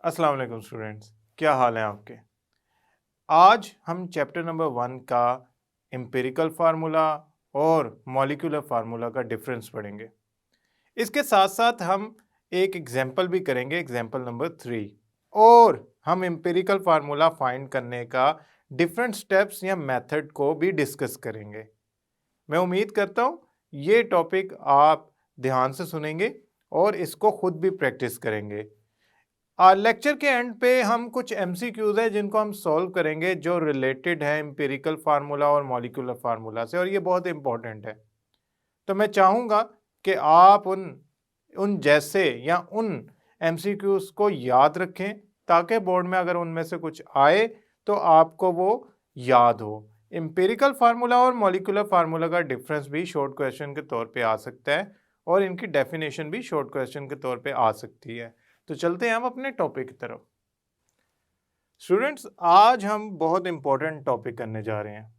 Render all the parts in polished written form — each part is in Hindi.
अस्सलाम वालेकुम स्टूडेंट्स, क्या हाल है आपके। आज हम चैप्टर नंबर 1 का एम्पिरिकल फार्मूला और मॉलिक्यूलर फार्मूला का डिफरेंस पढ़ेंगे। इसके साथ साथ हम एक एग्जाम्पल भी करेंगे, एग्जाम्पल नंबर 3, और हम एम्पिरिकल फार्मूला फाइंड करने का डिफरेंट स्टेप्स या मेथड को भी डिस्कस करेंगे। मैं उम्मीद करता हूँ ये टॉपिक आप ध्यान से सुनेंगे और इसको खुद भी प्रैक्टिस करेंगे। लेक्चर के एंड पे हम कुछ MCQs है जिनको हम सॉल्व करेंगे जो रिलेटेड है एम्पिरिकल फार्मूला और मॉलिक्यूलर फार्मूला से, और ये बहुत इंपॉर्टेंट है। तो मैं चाहूँगा कि आप उन जैसे या उन MCQs को याद रखें ताकि बोर्ड में अगर उनमें से कुछ आए तो आपको वो याद हो। एम्पिरिकल फार्मूला और मॉलिक्यूलर फार्मूला का डिफरेंस भी शॉर्ट क्वेश्चन के तौर पे आ सकता है और इनकी डेफिनेशन भी शॉर्ट क्वेश्चन के तौर पे आ सकती है। तो चलते हैं हम अपने टॉपिक की तरफ। स्टूडेंट्स, आज हम बहुत इंपॉर्टेंट टॉपिक करने जा रहे हैं।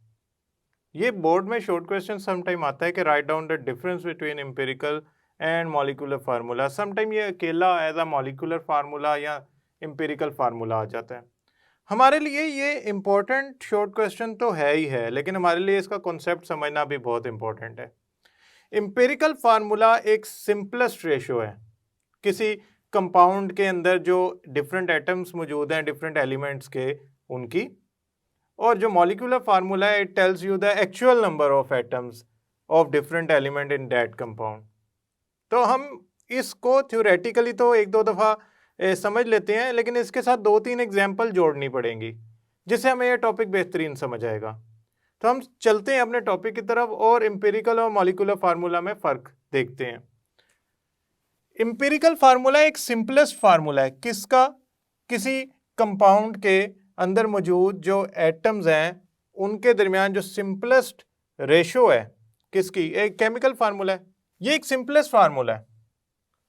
ये बोर्ड में शॉर्ट क्वेश्चन समटाइम आता है कि write down the difference between empirical and molecular formula. Sometime ये अकेला एज अ मॉलिक्यूलर फार्मूला या एम्पिरिकल फार्मूला आ जाता है। हमारे लिए ये इंपॉर्टेंट शॉर्ट क्वेश्चन तो है ही है, लेकिन हमारे लिए इसका कॉन्सेप्ट समझना भी बहुत इंपॉर्टेंट है। एम्पिरिकल फार्मूला एक सिंपलेस्ट रेशो है किसी कंपाउंड के अंदर जो डिफरेंट एटम्स मौजूद हैं, डिफरेंट एलिमेंट्स के, उनकी, और जो मॉलिक्यूलर फार्मूला है it tells you the actual number of atoms of different element in that compound. तो हम इसको थ्योरेटिकली तो एक दो दफ़ा समझ लेते हैं, लेकिन इसके साथ 2-3 एग्जाम्पल जोड़नी पड़ेंगी जिससे हमें यह टॉपिक बेहतरीन समझ आएगा। तो हम चलते हैं अपने टॉपिक की तरफ और एम्पिरिकल और मॉलिक्यूलर फार्मूला में फ़र्क देखते हैं। एम्पिरिकल फार्मूला एक सिंपलेस्ट फार्मूला है किसका, किसी कंपाउंड के अंदर मौजूद जो एटम्स हैं उनके दरमियान जो सिंपलेस्ट रेशो है किसकी, एक केमिकल फार्मूला है। ये एक सिंपलेस्ट फार्मूला है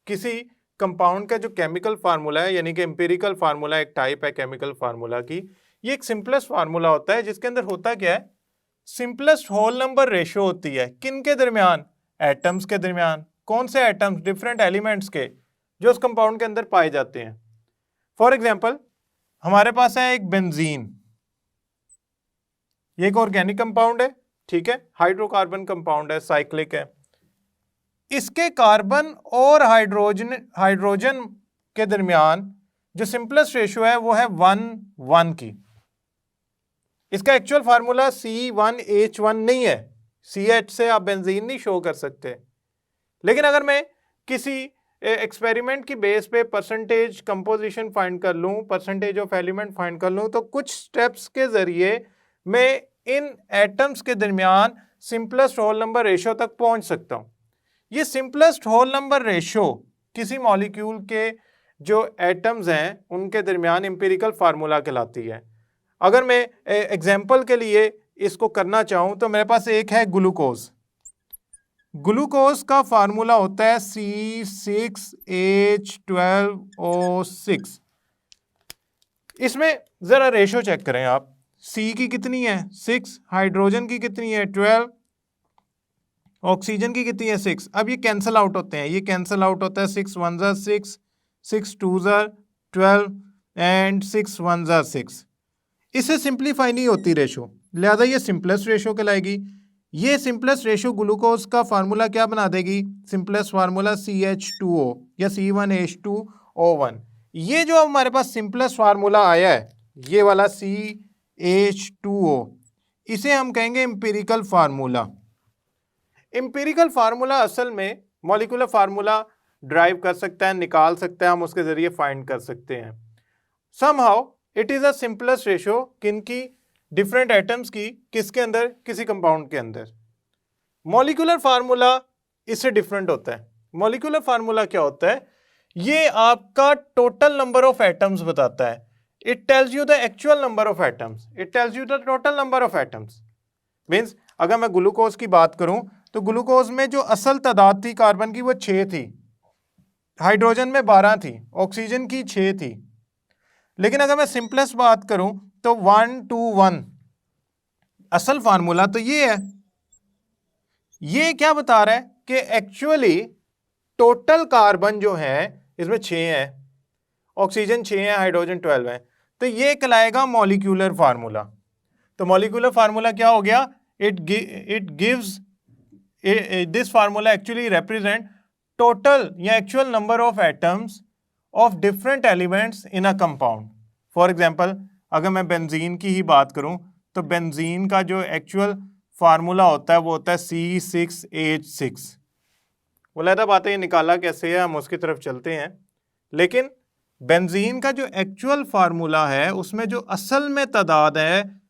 किसी कंपाउंड का जो केमिकल फार्मूला है, यानी कि एम्पिरिकल फार्मूला एक टाइप है केमिकल फार्मूला की। ये एक सिंपलेस्ट फार्मूला होता है जिसके अंदर होता क्या है, सिंपलेस्ट होल नंबर रेशो होती है किन के दरमियान, एटम्स के दरमियान। कौन से एटम्स, डिफरेंट एलिमेंट्स के जो उस कंपाउंड के अंदर पाए जाते हैं। फॉर एग्जांपल हमारे पास है एक बेंजीन, ये एक ऑर्गेनिक कंपाउंड है, ठीक है, हाइड्रोकार्बन कंपाउंड है, साइक्लिक है। इसके कार्बन और हाइड्रोजन के दरमियान जो सिंपलेस्ट रेशो है वो है 1:1 की। इसका एक्चुअल फार्मूला C1H1 नहीं है, CH से आप बेंजीन नहीं शो कर सकते। लेकिन अगर मैं किसी एक्सपेरिमेंट की बेस पे परसेंटेज कंपोजिशन फाइंड कर लूँ, परसेंटेज ऑफ एलिमेंट फाइंड कर लूँ, तो कुछ स्टेप्स के ज़रिए मैं इन एटम्स के दरमियान सिंपलेस्ट होल नंबर रेशो तक पहुँच सकता हूँ। ये सिंपलेस्ट होल नंबर रेशो किसी मॉलिक्यूल के जो एटम्स हैं उनके दरमियान एम्पिरिकल फार्मूला कहलाती है। अगर मैं एग्जाम्पल के लिए इसको करना चाहूँ तो मेरे पास एक है ग्लूकोज। ग्लूकोज का फार्मूला होता है C6H12O6। इसमें जरा रेशो चेक करें आप, C की कितनी है 6, हाइड्रोजन की कितनी है 12, ऑक्सीजन की कितनी है 6। अब ये कैंसिल आउट होते हैं, ये कैंसिल आउट होता है 6 1 ज़ा 6, 6 2 ज़ा 12 एंड 6 1 ज़ा 6। इससे सिंप्लीफाई नहीं होती रेशो, लिहाजा ये सिंपलेस्ट रेशो कहलाएगी। ये सिंपलेस्ट रेशो ग्लूकोज का फार्मूला क्या बना देगी, सिंपलेस्ट फार्मूला CH2O या C1H2O1। ये जो हमारे पास सिंपलेस्ट फार्मूला आया है ये वाला CH2O, इसे हम कहेंगे एम्पिरिकल फार्मूला। एम्पिरिकल फार्मूला असल में मॉलिक्यूलर फार्मूला ड्राइव कर सकता है, निकाल सकता है, हम उसके जरिए फाइंड कर सकते हैं। Somehow it is a simplest ratio किनकी, डिफरेंट एटम्स की, किसके अंदर, किसी कंपाउंड के अंदर। मॉलिक्यूलर फार्मूला इससे डिफरेंट होता है। मॉलिक्यूलर फार्मूला क्या होता है, ये आपका टोटल नंबर ऑफ एटम्स बताता है। It tells you the actual number of atoms, it tells you the total number of atoms. Means अगर मैं ग्लूकोज की बात करूं तो ग्लूकोज में जो असल तादाद थी कार्बन की वो 6 थी, हाइड्रोजन में 12 थी, ऑक्सीजन की 6 थी। लेकिन अगर मैं सिंपलेस्ट बात करूं तो 1:1 असल फार्मूला तो ये है। ये क्या बता रहा है कि एक्चुअली टोटल कार्बन जो है इसमें 6 है ऑक्सीजन 6 है, हाइड्रोजन 12 है, तो ये कहलाएगा मॉलिक्यूलर फार्मूला। तो मॉलिक्यूलर फार्मूला क्या हो गया? It gives this formula actually represent total या actual number of atoms of different elements in a compound. For example अगर मैं बेंजीन की ही बात करूं तो बेंजीन का जो एक्चुअल फार्मूला होता है वो होता है C6H6। बोला बात है, ये निकाला कैसे है, हम उसकी तरफ चलते हैं। लेकिन बेंजीन का जो एक्चुअल फार्मूला है उसमें जो असल में तादाद है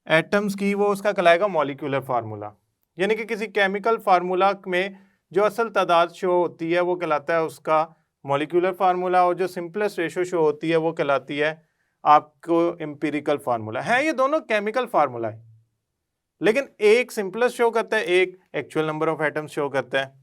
एटम्स की, वो उसका कहलाएगा मॉलिक्यूलर फार्मूला। यानी कि किसी केमिकल फार्मूला में जो असल तादाद शो होती है वो कहलाता है उसका मॉलिक्यूलर फार्मूला, और जो सिंपलेस्ट रेशो शो होती है वो कहलाती है आपको एम्पिरिकल फार्मूला। है ये दोनों केमिकल फार्मूला है, लेकिन एक सिंपलेस्ट शो करता है, एक actual number of atoms show करता है।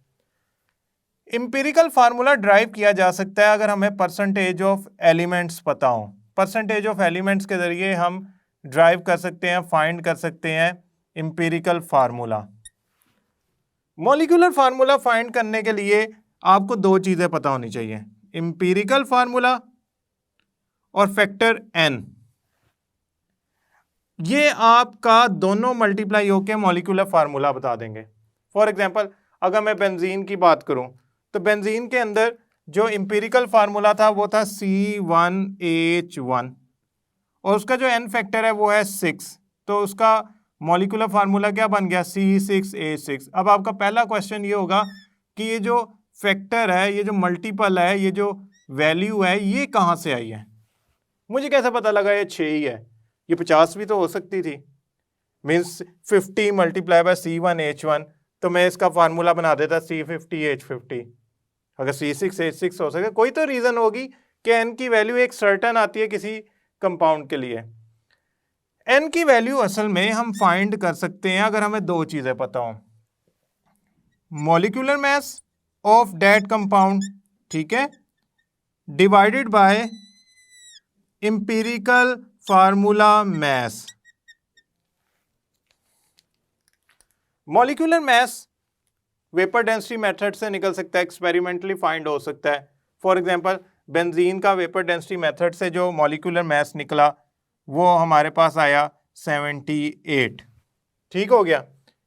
एम्पिरिकल फार्मूला ड्राइव किया जा सकता है अगर हमें परसेंटेज ऑफ एलिमेंट्स पता हो। परसेंटेज ऑफ एलिमेंट्स के जरिए हम ड्राइव कर सकते हैं, फाइंड कर सकते हैं empirical formula. Molecular formula find करने के लिए आपको दो चीजें पता होनी चाहिए, एम्पिरिकल फार्मूला और फैक्टर n। ये आपका दोनों मल्टीप्लाई होकर मॉलिक्यूलर फार्मूला बता देंगे। फॉर एग्जांपल अगर मैं बेंजीन की बात करूं तो बेंजीन के अंदर जो एम्पिरिकल फार्मूला था वो था C1H1 और उसका जो n फैक्टर है वो है 6, तो उसका मॉलिक्यूलर फार्मूला क्या बन गया? C6H6। अब आपका पहला क्वेश्चन ये होगा कि ये जो फैक्टर है, ये जो मल्टीपल है, ये जो वैल्यू है, ये कहाँ से आई है? मुझे कैसे पता लगा ये 6 ही है? ये 50 भी तो हो सकती थी। मीन्स 50 मल्टीप्लाई बाय C1H1, तो मैं इसका फार्मूला बना देता C50H50। अगर C6H6 हो सके, कोई तो रीजन होगी कि n की वैल्यू एक सर्टन आती है किसी कंपाउंड के लिए। n की वैल्यू असल में हम फाइंड कर सकते हैं अगर हमें दो चीजें पता हो, molecular mass of that compound, ठीक है, divided by empirical formula mass. Molecular mass vapour density method से निकल सकता है, एक्सपेरिमेंटली फाइंड हो सकता है। फॉर एग्जांपल बेंजीन का वेपर डेंसिटी मेथड से जो मॉलिक्यूलर मास निकला वो हमारे पास आया 78। ठीक हो गया,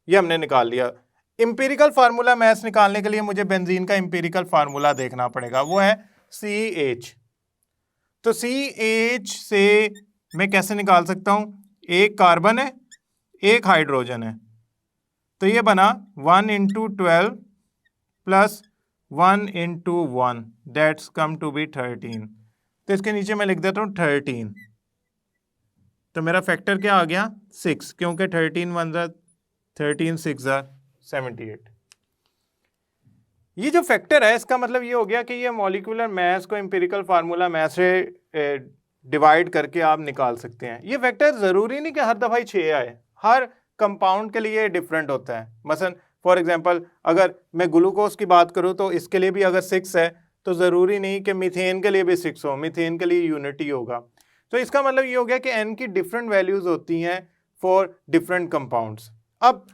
ये हमने निकाल लिया। एम्पिरिकल फार्मूला मास निकालने के लिए मुझे बेंजीन का एम्पिरिकल फार्मूला देखना पड़ेगा, वो है CH। तो CH से मैं कैसे निकाल सकता हूं? एक कार्बन है, एक हाइड्रोजन है, तो ये बना 1 × 12 plus 1 × 1, that's come to be 13। तो इसके नीचे मैं लिख देता हूँ 13, तो मेरा फैक्टर क्या आ गया? 6, क्योंकि 13 1 13 6 78। ये जो फैक्टर है इसका मतलब ये हो गया कि ये मॉलिक्यूलर मास को एम्पिरिकल फार्मूला मास से डिवाइड करके आप निकाल सकते हैं। ये फैक्टर ज़रूरी नहीं कि हर दफ़ा ही 6 आए, हर कंपाउंड के लिए डिफरेंट होता है। मसलन फॉर एग्जांपल अगर मैं ग्लूकोज की बात करूं तो इसके लिए भी अगर 6 है तो ज़रूरी नहीं कि मीथेन के लिए भी 6 हो, मीथेन के लिए यूनिटी होगा। तो इसका मतलब ये हो गया कि n की डिफरेंट वैल्यूज़ होती हैं फॉर डिफरेंट कंपाउंड्स। अब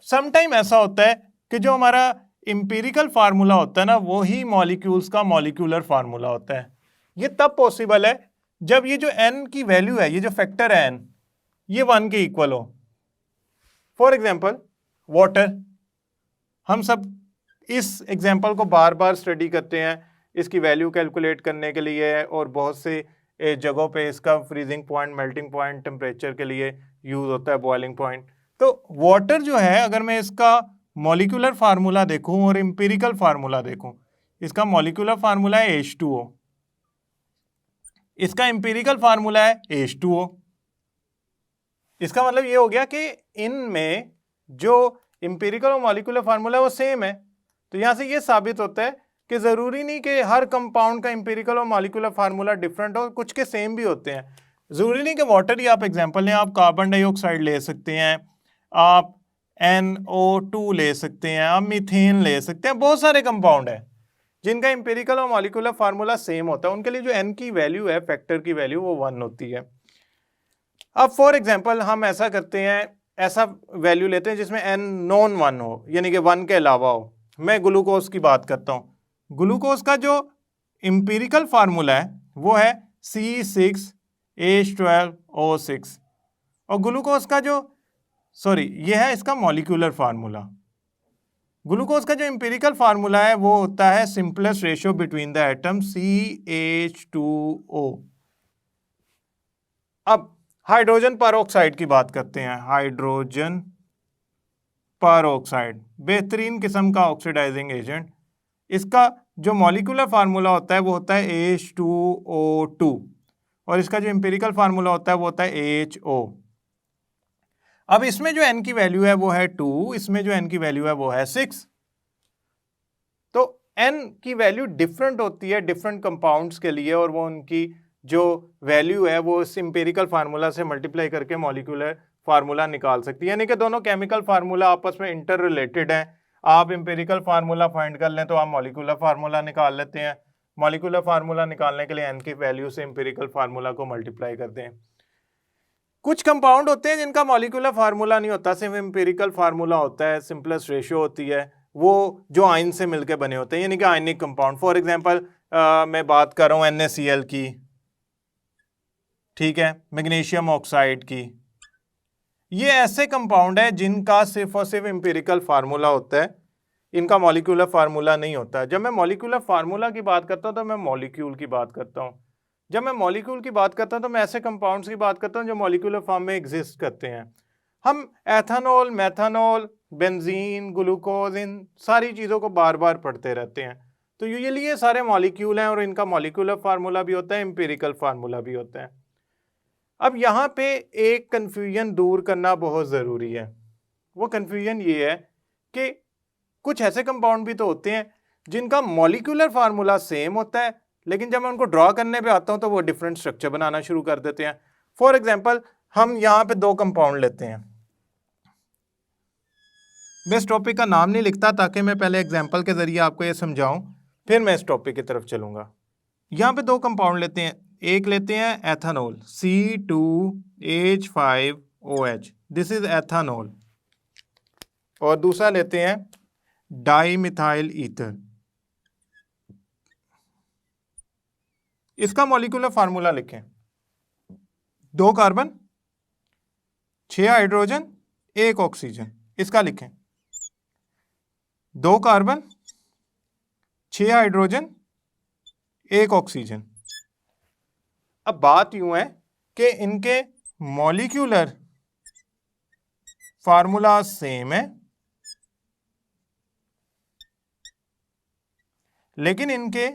समटाइम ऐसा होता है कि जो हमारा एम्पिरिकल फार्मूला होता है ना, वो ही मॉलिक्यूल्स का मॉलिक्यूलर फार्मूला होता है। ये तब पॉसिबल है जब ये जो n की वैल्यू है, ये जो फैक्टर है n, ये 1 के इक्वल हो। फॉर एग्जाम्पल वाटर, हम सब इस एग्जाम्पल को बार बार स्टडी करते हैं इसकी वैल्यू कैलकुलेट करने के लिए, और बहुत से जगहों पे इसका freezing point, melting point, temperature के लिए यूज होता है, बॉइलिंग पॉइंट। तो वाटर जो है, अगर मैं इसका मॉलिक्यूलर फार्मूला देखूं और एम्पिरिकल फार्मूला देखूं, इसका मॉलिक्यूलर फार्मूला है H2O, इसका एम्पिरिकल फार्मूला है H2O। इसका मतलब ये हो गया कि इनमें जो एम्पिरिकल और मॉलिक्यूलर फार्मूला वो सेम है। तो यहां से ये साबित होता है कि ज़रूरी नहीं कि हर कंपाउंड का एम्पिरिकल और मॉलिक्यूलर फार्मूला डिफरेंट हो, कुछ के सेम भी होते हैं। ज़रूरी नहीं कि वाटर ही आप एग्जांपल लें, आप कार्बन डाइऑक्साइड ले सकते हैं, आप NO2 ले सकते हैं, आप मीथेन ले सकते हैं। बहुत सारे कंपाउंड हैं जिनका एम्पिरिकल और मॉलिक्यूलर फार्मूला सेम होता है, उनके लिए जो n की वैल्यू है, फैक्टर की वैल्यू, वो 1 होती है। अब फॉर एग्जांपल हम ऐसा करते हैं, ऐसा वैल्यू लेते हैं जिसमें n नॉन 1 हो, यानी कि 1 के अलावा हो। मैं ग्लूकोज की बात करता हूँ। ग्लूकोज का जो एम्पिरिकल फार्मूला है वो है C6H12O6। और ग्लूकोज का जो ये है इसका मॉलिक्यूलर फार्मूला। ग्लूकोज का जो एम्पिरिकल फार्मूला है वो होता है simplest ratio between the atom CH2O। अब हाइड्रोजन परऑक्साइड की बात करते हैं। हाइड्रोजन परऑक्साइड बेहतरीन किस्म का ऑक्सीडाइजिंग एजेंट। इसका जो मॉलिक्यूलर फार्मूला होता है वो होता है H2O2 और इसका जो एम्पिरिकल फार्मूला होता है वो होता है HO। अब इसमें जो n की वैल्यू है वो है 2, इसमें जो n की वैल्यू है वो है 6। तो n की वैल्यू डिफरेंट होती है डिफरेंट कंपाउंड्स के लिए और वो उनकी जो वैल्यू है वो इस एम्पिरिकल फार्मूला से मल्टीप्लाई करके मॉलिक्यूलर फार्मूला निकाल सकती है। यानी कि दोनों केमिकल फार्मूला आपस में इंटर रिलेटेड हैं। आप एम्पिरिकल फार्मूला फाइंड कर लें तो आप मॉलिक्यूलर फार्मूला निकाल लेते हैं। मॉलिक्यूलर फार्मूला निकालने के लिए n की वैल्यू से एम्पिरिकल फार्मूला को मल्टीप्लाई करते हैं। कुछ कंपाउंड होते हैं जिनका मॉलिक्यूलर फार्मूला नहीं होता, सिर्फ एम्पिरिकल फार्मूला होता है, सिंपलेस्ट रेशियो होती है, वो जो आयन से मिलकर बने होते हैं यानी कि आयनिक कंपाउंड। फॉर एग्जांपल मैं बात कर रहा हूँ NaCl की, ठीक है, मैग्नीशियम ऑक्साइड की। ये ऐसे कंपाउंड है जिनका सिर्फ और सिर्फ एम्पिरिकल फार्मूला होता है, इनका मॉलिक्यूलर फार्मूला नहीं होता। जब मैं मॉलिक्यूलर फार्मूला की बात करता हूँ तो मैं मॉलिक्यूल की बात करता हूँ। जब मैं मॉलिक्यूल की बात करता हूँ तो मैं ऐसे कंपाउंड्स की बात करता हूँ जो मॉलिक्यूलर फॉर्म में एग्जिस्ट करते हैं। हम एथेनॉल, मेथनॉल, बेंजीन, ग्लूकोज, इन सारी चीज़ों को बार बार पढ़ते रहते हैं। तो यूजुअली ये सारे मॉलिक्यूल हैं और इनका मॉलिक्यूलर फार्मूला भी होता है, एम्पिरिकल फार्मूला भी होता है। अब यहाँ पे एक कन्फ्यूजन दूर करना बहुत ज़रूरी है। वो कन्फ्यूजन ये है कि कुछ ऐसे कंपाउंड भी तो होते हैं जिनका मॉलिक्यूलर फार्मूला सेम होता है, लेकिन जब मैं उनको ड्रॉ करने पे आता हूँ तो वो डिफरेंट स्ट्रक्चर बनाना शुरू कर देते हैं। फॉर एग्जांपल हम यहाँ पे दो कंपाउंड लेते हैं। मैं इस टॉपिक का नाम नहीं लिखता ताकि मैं पहले एग्जांपल के जरिए आपको ये समझाऊं, फिर मैं इस टॉपिक की तरफ चलूंगा। यहाँ पे दो कंपाउंड लेते हैं। एक लेते हैं ethanol C2H5OH, this is ethanol. और दूसरा लेते हैं डाइमिथाइल ईथर। इसका मॉलिक्यूलर फार्मूला लिखें। 2 कार्बन, 6 हाइड्रोजन, 1 ऑक्सीजन। इसका लिखें 2 कार्बन, 6 हाइड्रोजन, 1 ऑक्सीजन। अब बात यूं है कि इनके मॉलिक्यूलर फार्मूला सेम है, लेकिन इनके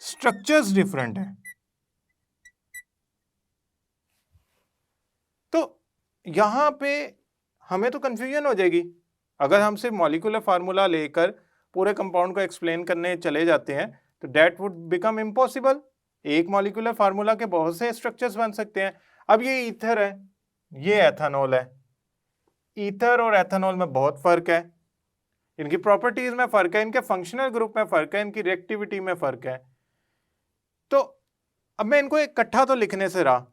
स्ट्रक्चर्स डिफरेंट हैं। तो यहां पे हमें तो कंफ्यूजन हो जाएगी अगर हम सिर्फ मॉलिक्यूलर फार्मूला लेकर पूरे कंपाउंड को एक्सप्लेन करने चले जाते हैं, तो दैट वुड बिकम इम्पॉसिबल। एक मॉलिक्यूलर फार्मूला के बहुत से स्ट्रक्चर्स बन सकते हैं। अब ये ईथर है, ये एथेनॉल है। ईथर और एथेनॉल में बहुत फर्क है, इनकी प्रॉपर्टीज में फर्क है, इनके फंक्शनल ग्रुप में फर्क है, इनकी रिएक्टिविटी में फर्क है। तो अब मैं इनको इकट्ठा तो लिखने से रहा,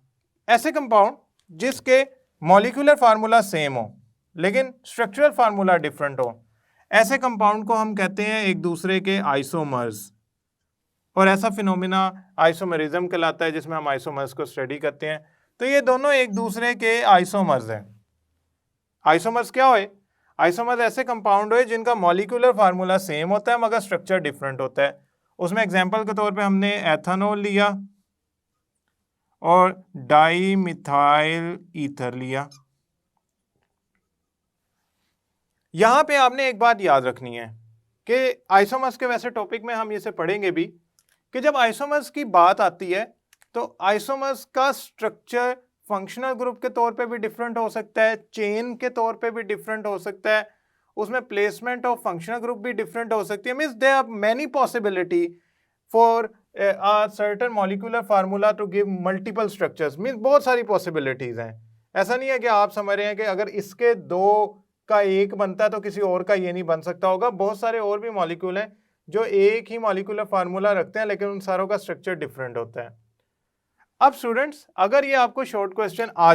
ऐसे कंपाउंड जिसके मॉलिक्यूलर फार्मूला सेम हो लेकिन स्ट्रक्चरल फार्मूला डिफरेंट हो, ऐसे कंपाउंड को हम कहते हैं एक दूसरे के आइसोमर्स। और ऐसा फिनोमिना आइसोमरिज्म कहलाता है जिसमें हम आइसोमर्स को स्टडी करते हैं। तो ये दोनों एक दूसरे के आइसोमर्स हैं। आइसोमर्स क्या होए? आइसोमर्स ऐसे कंपाउंड होए जिनका मॉलिक्यूलर फार्मूला सेम होता है मगर स्ट्रक्चर डिफरेंट होता है। उसमें एग्जांपल के तौर पे हमने एथेनॉल लिया और डाइमिथाइल ईथर लिया। यहां पे आपने एक बात याद रखनी है कि आइसोमर्स के वैसे टॉपिक में हम इसे पढ़ेंगे भी कि जब आइसोमर्स की बात आती है तो आइसोमर्स का स्ट्रक्चर फंक्शनल ग्रुप के तौर पे भी डिफरेंट हो सकता है, चेन के तौर पे भी डिफरेंट हो सकता है, उसमें प्लेसमेंट ऑफ फंक्शनल ग्रुप भी डिफरेंट हो सकती है। Means there are many possibility for a certain molecular formula to give multiple structures। मींस बहुत सारी पॉसिबिलिटीज हैं। ऐसा नहीं है कि आप समझ रहे हैं कि अगर इसके दो का एक बनता है तो किसी और का ये नहीं बन सकता होगा। बहुत सारे और भी मॉलिक्यूल हैं जो एक ही मॉलिक्यूलर फार्मूला रखते हैं लेकिन उन सारों का स्ट्रक्चर डिफरेंट होता है। अब स्टूडेंट्स, अगर ये आपको शॉर्ट क्वेश्चन आ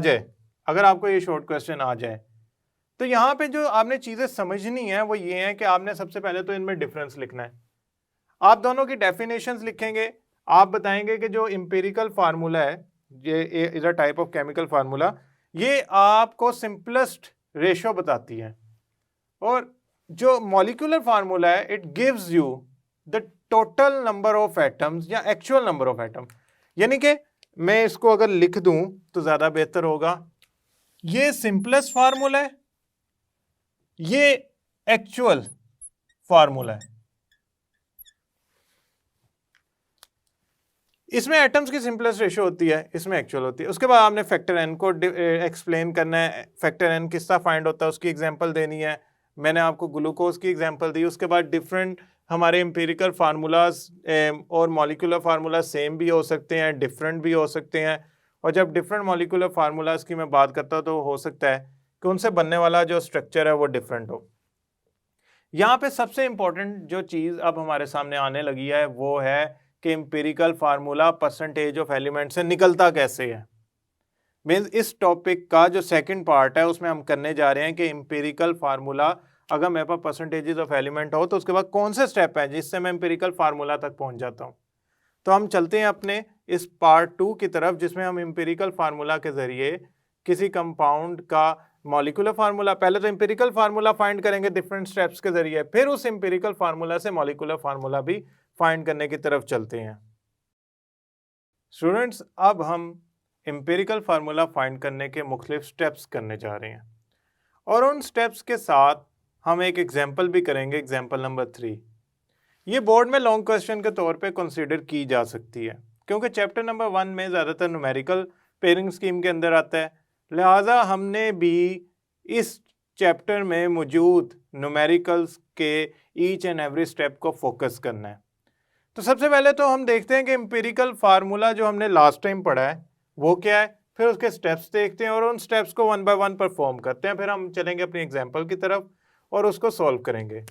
जाए, तो यहाँ पे जो आपने चीजें समझनी है वो ये है कि आपने सबसे पहले तो इनमें डिफरेंस लिखना है। आप दोनों की डेफिनेशंस लिखेंगे, आप बताएंगे कि जो एम्पिरिकल फार्मूला है, ये is a type of chemical formula, ये आपको सिंपलेस्ट रेशियो बताती है, और जो मॉलिक्यूलर फार्मूला है it gives you the total number of atoms या एक्चुअल नंबर ऑफ एटम। यानी कि मैं इसको अगर लिख दूं तो ज्यादा बेहतर होगा। ये सिंपलेस्ट फार्मूला है, ये एक्चुअल फार्मूला है। इसमें एटम्स की सिंपलेस्ट रेशियो होती है, इसमें एक्चुअल होती है। उसके बाद आपने फैक्टर एन को एक्सप्लेन करना है, फैक्टर एन किस तरह फाइंड होता है उसकी एग्जांपल देनी है। मैंने आपको ग्लूकोज की एग्जांपल दी। उसके बाद डिफरेंट हमारे एम्पिरिकल फार्मूलाज और मॉलिक्यूलर फार्मूला सेम भी हो सकते हैं, डिफरेंट भी हो सकते हैं। और जब डिफरेंट मॉलिक्यूलर फार्मूलाज की मैं बात करता हूँ तो हो सकता है कि उनसे बनने वाला जो स्ट्रक्चर है वो डिफरेंट हो। यहाँ पे सबसे इंपॉर्टेंट जो चीज़ अब हमारे सामने आने लगी है वो है कि empirical formula percentage of element से निकलता कैसे है। मीन्स इस टॉपिक का जो सेकंड पार्ट है उसमें हम करने जा रहे हैं कि एम्पिरिकल फार्मूला अगर मेरे पास परसेंटेजेस ऑफ एलिमेंट हो तो उसके बाद कौन से स्टेप है जिससे मैं एम्पिरिकल फार्मूला तक पहुंच जाता हूं। तो हम चलते हैं अपने इस पार्ट 2 की तरफ, जिसमें हम एम्पिरिकल फार्मूला के जरिए किसी कंपाउंड का मॉलिक्यूलर फार्मूला, पहले तो एम्पिरिकल फार्मूला फाइंड करेंगे डिफरेंट स्टेप्स के जरिए, फिर उस एम्पिरिकल फार्मूला से मॉलिक्यूलर फार्मूला भी फाइंड करने की तरफ चलते हैं। स्टूडेंट्स, अब हम एम्पिरिकल फार्मूला फाइंड करने के मुख्तलिफ स्टेप्स करने जा रहे हैं, और उन स्टेप्स के साथ हम एक एग्जाम्पल भी करेंगे, एग्जाम्पल नंबर 3। ये बोर्ड में लॉन्ग क्वेश्चन के तौर पे कंसीडर की जा सकती है, क्योंकि चैप्टर नंबर 1 में ज़्यादातर न्यूमेरिकल पेयरिंग स्कीम के अंदर आता है। लिहाजा हमने भी इस चैप्टर में मौजूद न्यूमेरिकल्स के ईच एंड एवरी स्टेप को फोकस करना है। तो सबसे पहले तो हम देखते हैं कि एम्पिरिकल फार्मूला जो हमने लास्ट टाइम पढ़ा है वो क्या है, फिर उसके स्टेप्स देखते हैं और उन स्टेप्स को 1 बाय 1 परफॉर्म करते हैं। फिर हम चलेंगे अपनी एग्जाम्पल की तरफ और उसको सॉल्व करेंगे।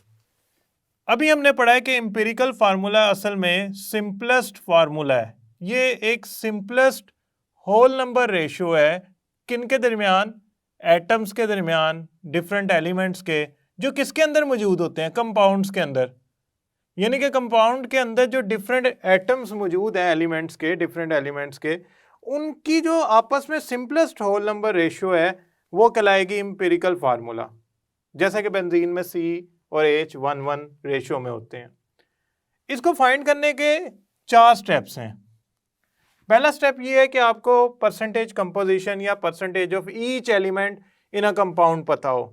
अभी हमने पढ़ा है कि एम्पिरिकल फार्मूला असल में सिंपलेस्ट फार्मूला है। ये एक सिंपलेस्ट होल नंबर रेशियो है किन के दरमियान, एटम्स के दरमियान, डिफरेंट एलिमेंट्स के, जो किसके अंदर मौजूद होते हैं, कंपाउंड्स के अंदर। यानी कि कंपाउंड के अंदर जो डिफरेंट एटम्स मौजूद हैं एलिमेंट्स के, डिफरेंट एलिमेंट्स के, उनकी जो आपस में सिंपलेस्ट होल नंबर रेशियो है वो कहलाएगी एम्पिरिकल फार्मूला। जैसा कि बेंजीन में C और H 1:1 रेशियो में होते हैं। इसको फाइंड करने के 4 स्टेप्स हैं। पहला स्टेप ये है कि आपको परसेंटेज कंपोजिशन या percentage of each element in a compound पता हो।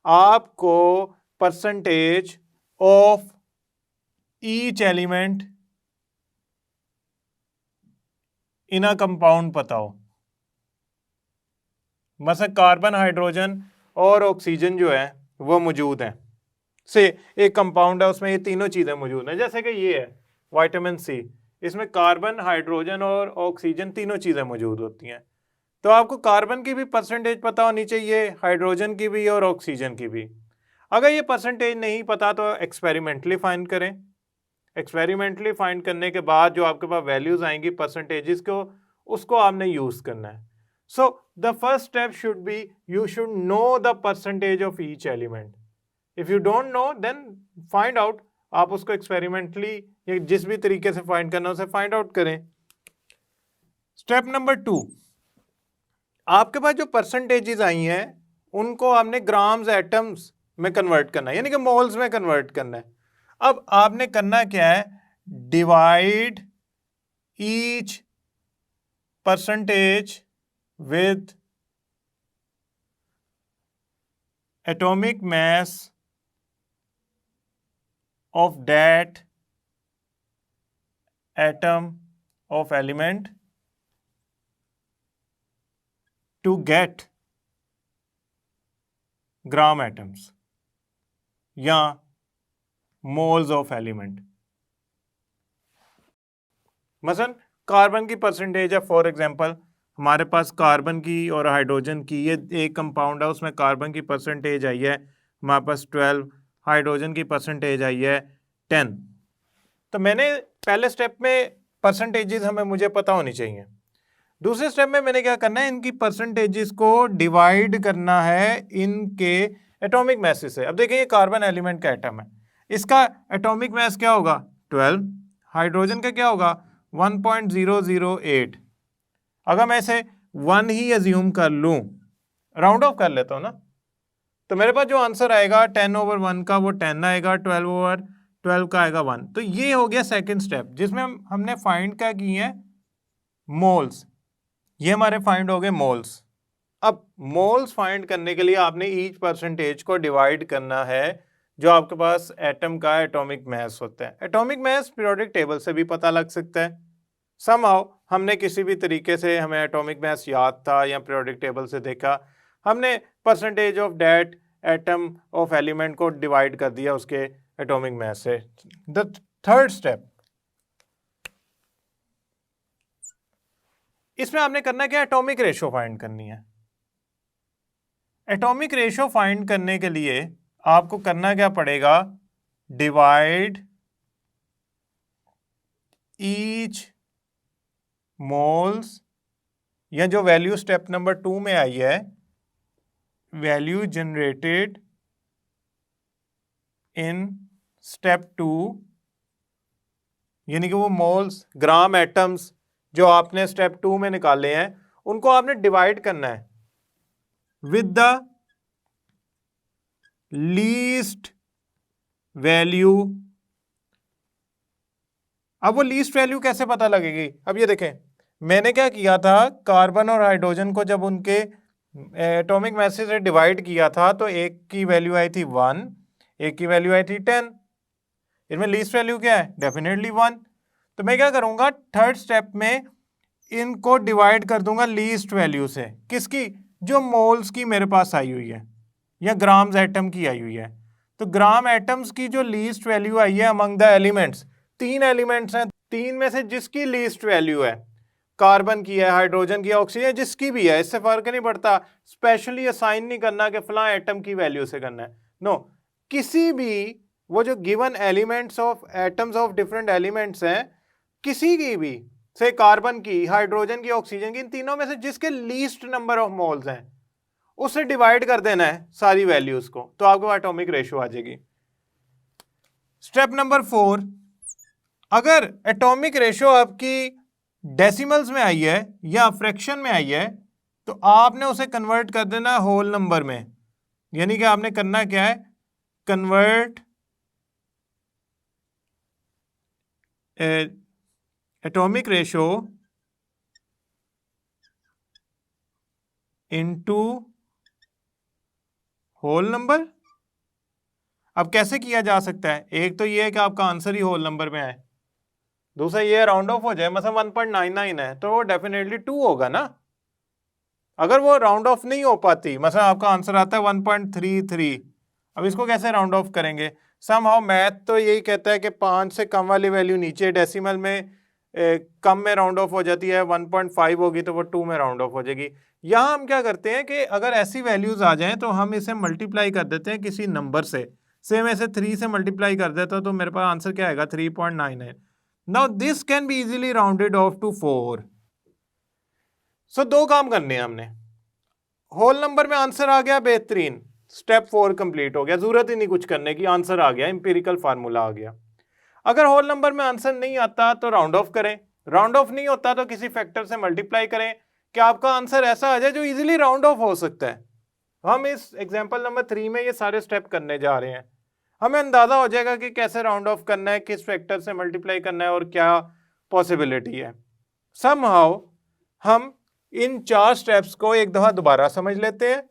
आपको percentage of each element in a compound पता हो। मतलब कार्बन, हाइड्रोजन और ऑक्सीजन जो है वो मौजूद हैं। से एक कंपाउंड है उसमें ये तीनों चीज़ें मौजूद हैं। जैसे कि ये है विटामिन C, इसमें कार्बन, हाइड्रोजन और ऑक्सीजन तीनों चीज़ें मौजूद होती हैं। तो आपको कार्बन की भी परसेंटेज पता होनी चाहिए, हाइड्रोजन की भी और ऑक्सीजन की भी। अगर ये परसेंटेज नहीं पता तो एक्सपेरिमेंटली फाइंड करें। एक्सपेरिमेंटली फाइंड करने के बाद जो आपके पास वैल्यूज आएंगी परसेंटेजेस को, उसको आपने यूज करना है। So the first step should be you should know the percentage of each element. If you don't know then find out. आप उसको एक्सपेरिमेंटली जिस भी तरीके से फाइंड करना उसे फाइंड आउट करें। स्टेप नंबर 2, आपके पास जो परसेंटेजेस आई हैं उनको आपने ग्राम्स, एटम्स में कन्वर्ट करना है, यानी कि मोल्स में कन्वर्ट करना है। अब आपने करना क्या है, divide each percentage with atomic mass of that atom of element to get gram atoms या moles of element। मसलन कार्बन की परसेंटेज है, फॉर एग्जांपल हमारे पास कार्बन की और हाइड्रोजन की, ये एक कंपाउंड है उसमें कार्बन की परसेंटेज आई है हमारे पास 12, हाइड्रोजन की परसेंटेज आई है 10। तो मैंने पहले स्टेप में परसेंटेजेस मुझे पता होनी चाहिए। दूसरे स्टेप में मैंने क्या करना है, इनकी परसेंटेजेस को डिवाइड करना है इनके एटॉमिक मास से। अब देखिए ये कार्बन एलिमेंट का एटम है, इसका एटॉमिक मास क्या होगा 12, हाइड्रोजन का क्या होगा 1.008। अगर मैं इसे 1 ही एज्यूम कर लूं, राउंड ऑफ कर लेता हूं ना, तो मेरे पास जो आंसर आएगा 10/1 का वो 10 आएगा, 12/12 का आएगा 1। तो ये हो गया सेकंड स्टेप, जिसमें हमने फाइंड क्या किए हैं, मोल्स। ये हमारे फाइंड हो गए मोल्स। अब मोल्स फाइंड करने के लिए आपने ईच परसेंटेज को डिवाइड करना है जो आपके पास एटम का एटॉमिक मास होता है। एटॉमिक मास पीरियोडिक टेबल से भी पता लग सकता है। समहाउ हमने किसी भी तरीके से, हमें एटॉमिक मास याद था या पीरियोडिक टेबल से देखा, हमने percentage of that atom of element को डिवाइड कर दिया उसके एटॉमिक मास से। द थर्ड स्टेप, इसमें आपने करना क्या, एटॉमिक रेशो फाइंड करनी है। एटॉमिक रेशो फाइंड करने के लिए आपको करना क्या पड़ेगा, डिवाइड ईच मोल्स, या जो वैल्यू स्टेप नंबर 2 में आई है, वैल्यू जनरेटेड इन स्टेप 2, यानी कि वो मोल्स, ग्राम एटम्स जो आपने स्टेप 2 में निकाले हैं, उनको आपने डिवाइड करना है विद द लीस्ट वैल्यू। अब वो लीस्ट वैल्यू कैसे पता लगेगी, अब ये देखें, मैंने क्या किया था, कार्बन और हाइड्रोजन को जब उनके एटॉमिक मास से डिवाइड किया था तो एक की वैल्यू आई थी 1, एक की वैल्यू आई थी 10। इनमें लीस्ट वैल्यू क्या है, डेफिनेटली 1। तो मैं क्या करूंगा, थर्ड स्टेप में इनको डिवाइड कर दूंगा लीस्ट वैल्यू से। किसकी, जो मोल्स की मेरे पास आई हुई है या ग्राम्स एटम की आई हुई है। तो ग्राम एटम्स की जो लीस्ट वैल्यू आई है अमंग द एलिमेंट्स, 3 एलिमेंट्स हैं, 3 में से जिसकी लीस्ट वैल्यू है, कार्बन की है, हाइड्रोजन की, ऑक्सीजन, जिसकी भी है, इससे फर्क नहीं पड़ता। स्पेशली असाइन नहीं करना कि फलां एटम की वैल्यू से करना है, नो, किसी भी वो जो given elements of atoms of different elements हैं, किसी की भी, से कार्बन की, हाइड्रोजन की, ऑक्सीजन की, इन तीनों में से जिसके लीस्ट नंबर ऑफ मोल्स हैं उससे डिवाइड कर देना है सारी वैल्यूज को, तो आपको एटॉमिक रेशियो आ जाएगी। स्टेप नंबर 4, अगर एटॉमिक रेशियो आपकी डेसिमल्स में आई है या फ्रैक्शन में आई है तो आपने उसे कन्वर्ट कर देना होल नंबर में। यानी कि आपने करना क्या है, convert atomic ratio into whole number. अब कैसे किया जा सकता है, एक तो ये है कि आपका आंसर ही होल नंबर में आए, दूसरा ये राउंड ऑफ हो जाए, मतलब 1.99 है तो वो डेफिनेटली 2 होगा ना। अगर वो राउंड ऑफ नहीं हो पाती, मतलब आपका आंसर आता है 1.33, अब इसको कैसे राउंड ऑफ करेंगे, समहाउ मैथ तो यही कहता है कि 5 से कम वाली वैल्यू नीचे डेसिमल में कम में राउंड ऑफ हो जाती है, 1.5 होगी तो वो 2 में राउंड ऑफ हो जाएगी। यहाँ हम क्या करते हैं कि अगर ऐसी वैल्यूज आ जाएं तो हम इसे मल्टीप्लाई कर देते हैं किसी नंबर से मैं इसे 3 से मल्टीप्लाई कर देता तो मेरे पास आंसर क्या आएगा, 3.99। Now this can be easily rounded off to 4। So 2 काम करने हैं हमने, होल नंबर में आंसर आ गया, बेहतरीन, स्टेप 4 कंप्लीट हो गया, जरूरत ही नहीं कुछ करने की, आंसर आ गया, इंपीरिकल फार्मूला आ गया। अगर होल नंबर में आंसर नहीं आता तो राउंड ऑफ करें, राउंड ऑफ नहीं होता तो किसी फैक्टर से मल्टीप्लाई करें कि आपका आंसर ऐसा आ जाए जो इजीली राउंड ऑफ हो सकता है। हम इस एग्जांपल नंबर 3 में ये सारे स्टेप करने जा रहे हैं, हमें अंदाजा हो जाएगा कि कैसे राउंड ऑफ करना है, किस फैक्टर से मल्टीप्लाई करना है और क्या पॉसिबिलिटी है। समहाउ हम इन 4 स्टेप्स को एक दफा दोबारा समझ लेते हैं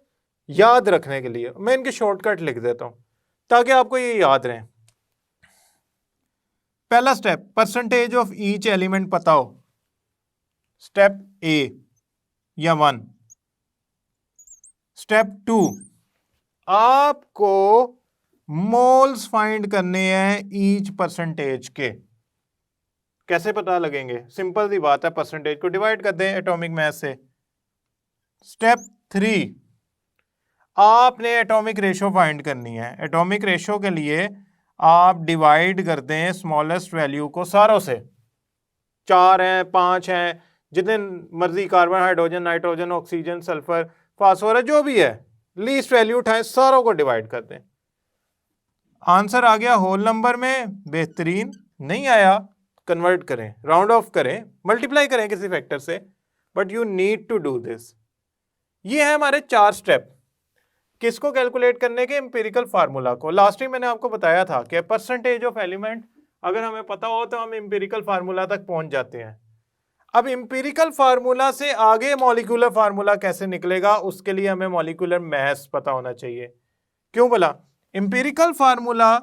याद रखने के लिए। मैं इनके शॉर्टकट लिख देता हूं ताकि आपको ये याद रहे। पहला step, percentage of each element पता हो, स्टेप ए या 1। स्टेप 2, आपको मोल्स फाइंड करने हैं ईच परसेंटेज के। कैसे पता लगेंगे, सिंपल सी बात है, परसेंटेज को डिवाइड कर दें एटॉमिक मास से। स्टेप 3, आपने एटॉमिक रेशो फाइंड करनी है। एटॉमिक रेशो के लिए आप डिवाइड कर दें स्मॉलेस्ट वैल्यू को सारों से, 4 हैं, 5 हैं, जितने मर्जी carbon, hydrogen, nitrogen, oxygen, sulphur, phosphorus, जो भी है, लीस्ट वैल्यू उठाएं, सारों को डिवाइड कर दें। आंसर आ गया होल नंबर में, बेहतरीन। नहीं आया, कन्वर्ट करें, राउंड ऑफ करें, मल्टीप्लाई करें किसी फैक्टर से, but you need to do this. ये है हमारे 4 स्टेप किसको कैलकुलेट करने के, एम्पिरिकल फार्मूला को। लास्ट टाइम मैंने आपको बताया था कि परसेंटेज ऑफ एलिमेंट अगर हमें पता हो तो हम एम्पिरिकल फार्मूला तक पहुंच जाते हैं। अब एम्पिरिकल फार्मूला से आगे मॉलिक्यूलर फार्मूला कैसे निकलेगा, उसके लिए हमें मॉलिक्यूलर मास पता होना चाहिए। क्यों बोला? एम्पिरिकल फार्मूला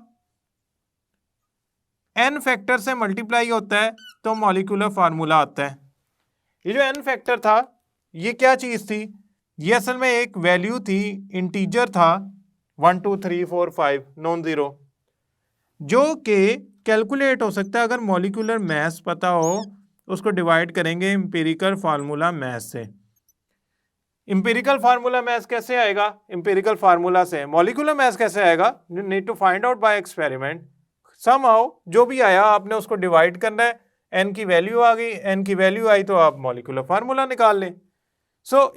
n फैक्टर से मल्टीप्लाई होता है तो मॉलिक्यूलर फार्मूला आता है। ये जो n फैक्टर था ये क्या चीज थी? ये असल में एक वैल्यू थी, इंटीजर था 1 2 3 4 5 नॉन जीरो, जो कि कैलकुलेट हो सकता है अगर मॉलिक्यूलर मास पता हो, उसको डिवाइड करेंगे एम्पिरिकल फार्मूला मास से। एम्पिरिकल फार्मूला मास कैसे आएगा? एम्पिरिकल फार्मूला से मॉलिक्यूलर मास कैसे आएगा? You need to find out by experiment. Somehow जो भी आया आपने उसको डिवाइड करना है, एन की वैल्यू आ गई, एन की वैल्यू आई तो आप मॉलिक्यूलर फार्मूला निकाल लें।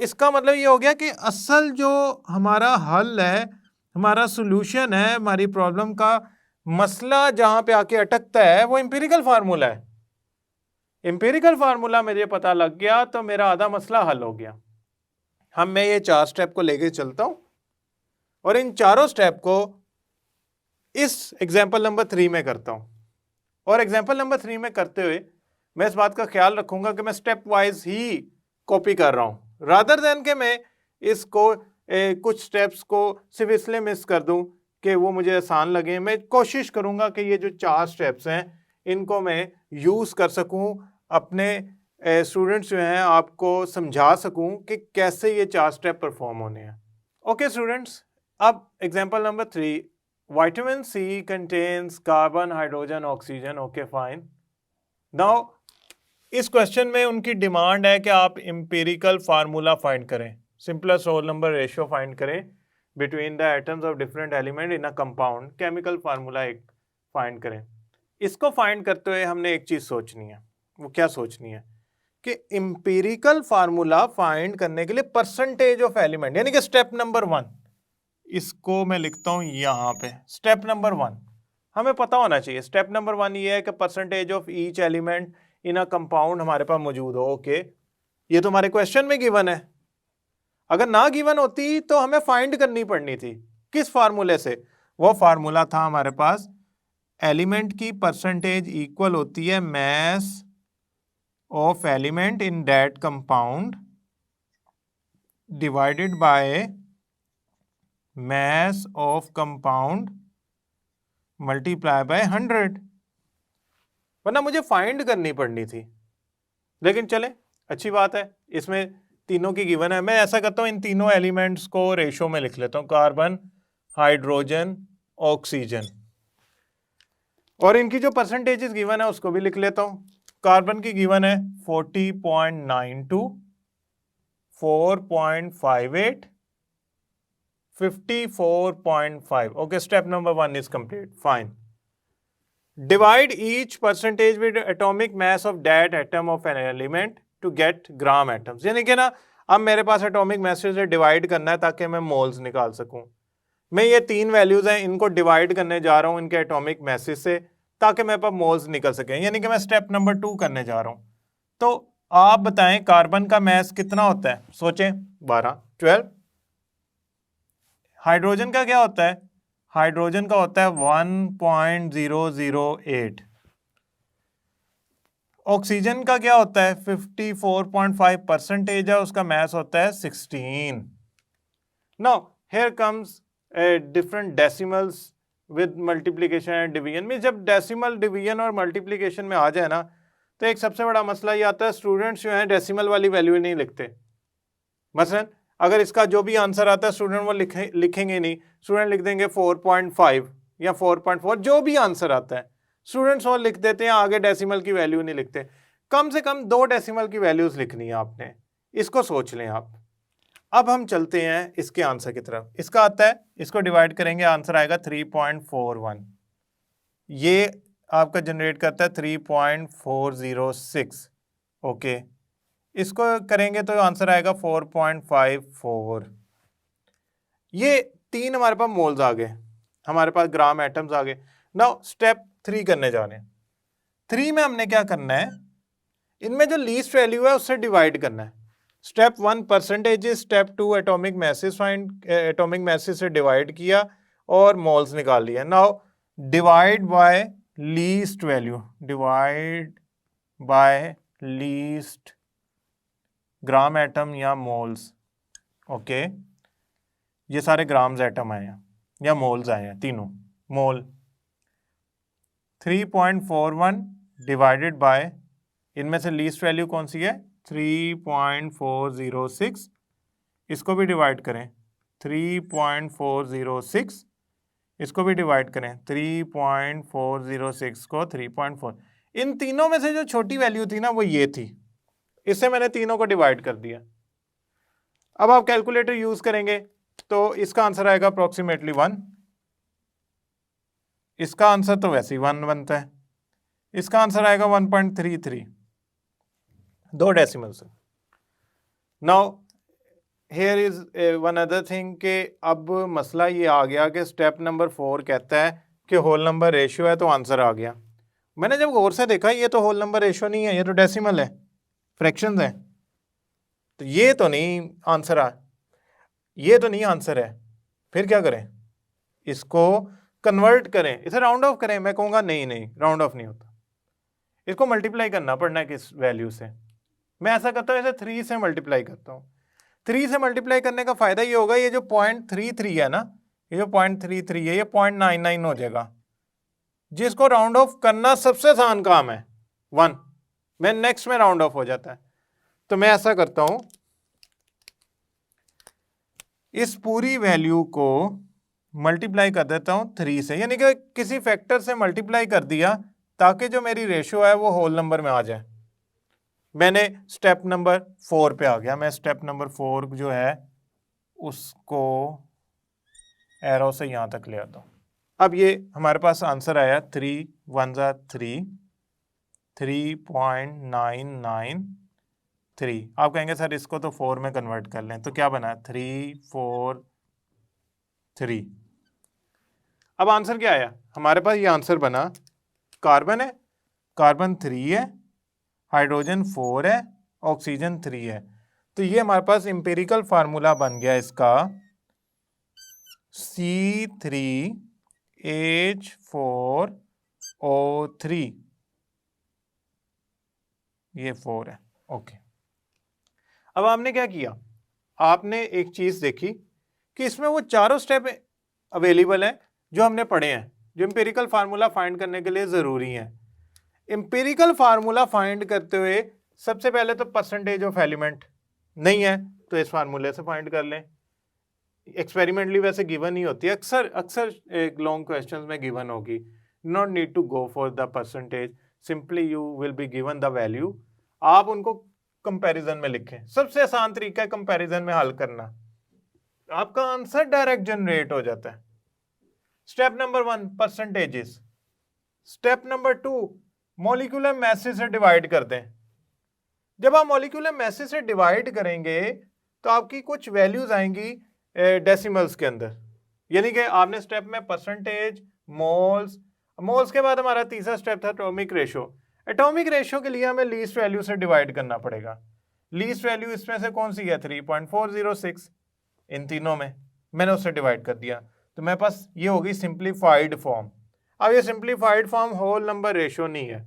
इसका मतलब ये हो गया कि असल जो हमारा हल है, हमारा सोल्यूशन है, हमारी प्रॉब्लम का मसला जहां पे आके अटकता है वो एम्पिरिकल फार्मूला है। एम्पिरिकल फार्मूला मुझे पता लग गया तो मेरा आधा मसला हल हो गया। मैं ये 4 स्टेप को लेके चलता हूं और इन चारों स्टेप को इस एग्जाम्पल नंबर 3 में करता हूं। और एग्जाम्पल नंबर 3 में करते हुए मैं इस बात का ख्याल रखूंगा कि मैं स्टेप वाइज ही कॉपी कर रहा हूं, रादर देन के मैं इसको कुछ स्टेप्स को सिर्फ इसलिए मिस कर दूं कि वो मुझे आसान लगे। मैं कोशिश करूंगा कि ये जो 4 स्टेप्स हैं इनको मैं यूज़ कर सकूं, अपने स्टूडेंट्स जो हैं आपको समझा सकूं कि कैसे ये 4 स्टेप परफॉर्म होने हैं। ओके स्टूडेंट्स, अब example number 3, vitamin C contains carbon, hydrogen, oxygen. Okay fine. Now इस क्वेश्चन में उनकी डिमांड है कि आप एम्पिरिकल फार्मूला फाइंड करें, simplest whole number ratio find करें between the atoms of different element in a compound, chemical formula एक फाइंड करें। इसको फाइंड करते हुए हमने एक चीज सोचनी है। वो क्या सोचनी है? कि एम्पिरिकल फार्मूला फाइंड करने के लिए परसेंटेज ऑफ एलिमेंट, यानी कि स्टेप नंबर 1, इसको मैं लिखता हूं यहां पे। स्टेप नंबर 1 हमें पता होना चाहिए। स्टेप नंबर 1 ये है कि percentage of each element in a compound हमारे पास मौजूद हो। ओके, ये तो हमारे क्वेश्चन में गिवन है। अगर ना गिवन होती तो हमें फाइंड करनी पड़नी थी। किस फार्मूले से? वो फार्मूला था हमारे पास, एलिमेंट की परसेंटेज इक्वल होती है mass of element in that compound divided by mass of compound multiply by 100, वरना मुझे फाइंड करनी पड़नी थी। लेकिन चले, अच्छी बात है, इसमें तीनों की गिवन है। मैं ऐसा करता हूं, इन तीनों एलिमेंट्स को रेशो में लिख लेता हूं, कार्बन, हाइड्रोजन, ऑक्सीजन, और इनकी जो परसेंटेजेस गिवन है उसको भी लिख लेता हूं। कार्बन की गिवन है 40.92, 4.58, 54.5। Okay, step number 1 is complete, fine. Divide each percentage with atomic mass of that atom of an element to get gram atoms। यानी कि ना, अब मेरे पास एटॉमिक मास से डिवाइड करना है ताकि मैं मोल्स निकाल सकूं। मैं ये 3 वैल्यूज हैं, इनको डिवाइड करने जा रहा हूं इनके एटॉमिक मासेस से, ताकि मेरे पास मोल्स निकल सके। यानी कि मैं स्टेप नंबर 2 करने जा रहा हूं। तो आप बताएं कार्बन का मास कितना होता है? सोचें, 12, 12। हाइड्रोजन का क्या होता है? हाइड्रोजन का होता है 1.008। ऑक्सीजन का क्या होता है? 54.5 परसेंटेज है, उसका मास होता है 16। Now here comes different decimals with multiplication and division में। जब डेसिमल, डिवीजन और मल्टीप्लिकेशन में आ जाए ना, तो एक सबसे बड़ा मसला ये आता है, स्टूडेंट्स जो हैं डेसिमल वाली वैल्यू नहीं लिखते। मसलन अगर इसका जो भी आंसर आता है स्टूडेंट वो लिखेंगे नहीं, स्टूडेंट लिख देंगे 4.5 या 4.4, जो भी आंसर आता है स्टूडेंट्स वो लिख देते हैं, आगे डेसिमल की वैल्यू नहीं लिखते। कम से कम 2 डेसिमल की वैल्यूज लिखनी है आपने, इसको सोच लें आप। अब हम चलते हैं इसके आंसर की तरफ। इसका आता है, इसको डिवाइड करेंगे, आंसर आएगा 3.41। ये आपका जनरेट करता है 3.406। ओके, इसको करेंगे तो आंसर आएगा 4.54। ये 3 हमारे पास मोल्स आ गए, हमारे पास ग्राम एटम्स आ गए। नाउ स्टेप 3 करने जा रहे हैं। 3 में हमने क्या करना है, इनमें जो लीस्ट वैल्यू है उससे डिवाइड करना है। Step 1 percentages, step 2 atomic message find, atomic message से डिवाइड किया और मोल्स निकाल लिया। Now divide by least value, divide by least gram atom या मोल्स। ओके, ये सारे ग्राम्स एटम आए हैं या मोल्स आए हैं, तीनों मोल। 3.41 डिवाइडेड बाय, इनमें से लीस्ट वैल्यू कौन सी है, 3.406, इसको भी डिवाइड करें 3.406, इसको भी डिवाइड करें 3.406 को 3.4। इन तीनों में से जो छोटी वैल्यू थी ना वो ये थी, इससे मैंने तीनों को डिवाइड कर दिया। अब आप कैलकुलेटर यूज करेंगे तो इसका आंसर आएगा अप्रोक्सीमेटली 1, इसका आंसर तो वैसे ही 1 बनता है, इसका आंसर आएगा 1.33, 2 डेसिमल से। Now here is one other thing के अब मसला ये आ गया कि स्टेप नंबर 4 कहता है कि होल नंबर रेशियो है, तो आंसर आ गया। मैंने जब गौर से देखा ये तो होल नंबर रेशियो नहीं है, ये तो डेसिमल है, फ्रैक्शंस है, तो ये तो नहीं आंसर है, ये तो नहीं आंसर है। फिर क्या करें, इसको कन्वर्ट करें, इसे राउंड ऑफ करें। मैं कहूँगा नहीं नहीं, राउंड ऑफ नहीं होता, इसको मल्टीप्लाई करना पड़ना है किस वैल्यू से। मैं ऐसा करता हूँ, इसे 3 से मल्टीप्लाई करता हूँ। 3 से मल्टीप्लाई करने का फायदा ये होगा, ये जो 0.33 है ना, ये जो 0.33 है, ये 0.99 हो जाएगा, जिसको राउंड ऑफ करना सबसे आसान काम है 1, मैं नेक्स्ट में राउंड ऑफ हो जाता है। तो मैं ऐसा करता हूं, इस पूरी वैल्यू को मल्टीप्लाई कर देता हूं 3 से, यानी कि किसी फैक्टर से मल्टीप्लाई कर दिया ताकि जो मेरी रेशियो है वो होल नंबर में आ जाए। मैंने स्टेप नंबर 4 पे आ गया, मैं स्टेप नंबर 4 जो है उसको एरो से यहां तक ले आता हूं। अब ये हमारे पास आंसर आया 3 1 3, 3.993। आप कहेंगे सर इसको तो 4 में कन्वर्ट कर लें, तो क्या बना 343। अब आंसर क्या आया हमारे पास, ये आंसर बना, कार्बन है, कार्बन 3 है, हाइड्रोजन 4 है, ऑक्सीजन 3 है। तो ये हमारे पास इंपेरिकल फार्मूला बन गया इसका, C3H4O3, ये 4 है। ओके, अब आपने क्या किया, आपने एक चीज देखी कि इसमें वो चारों स्टेप अवेलेबल हैं जो हमने पढ़े हैं, जो इंपेरिकल फार्मूला फाइंड करने के लिए जरूरी हैं। इंपेरिकल फार्मूला फाइंड करते हुए सबसे पहले तो परसेंटेज ऑफ एलिमेंट नहीं है तो इस फार्मूले से फाइंड कर लें। एक्सपेरिमेंटली वैसे गिवन ही होती है, अक्सर एक लॉन्ग क्वेश्चंस में गिवन होगी। Not need to go for the percentage, simply you will be given the value, आप उनको कंपैरिजन में लिखें। सबसे आसान तरीका है कंपैरिजन में हल करना, आपका आंसर डायरेक्ट जनरेट हो जाता है। Step number 1 percentages, step number 2 molecular message से डिवाइड कर दें। जब आप मॉलिक्यूलर मैसेज से डिवाइड करेंगे तो आपकी कुछ वैल्यूज आएंगी डेसिमल्स के अंदर, यानी कि आपने स्टेप में परसेंटेज, मोल्स, मोल्स के बाद हमारा तीसरा स्टेप था एटॉमिक रेशियो। एटॉमिक रेशियो के लिए हमें लीस्ट वैल्यू से डिवाइड करना पड़ेगा। लीस्ट वैल्यू इसमें से कौन सी है, 3.406, इन तीनों में मैंने उससे डिवाइड कर दिया, तो मेरे पास ये होगी सिंप्लीफाइड फॉर्म। अब ये simplified form whole number ratio नहीं है,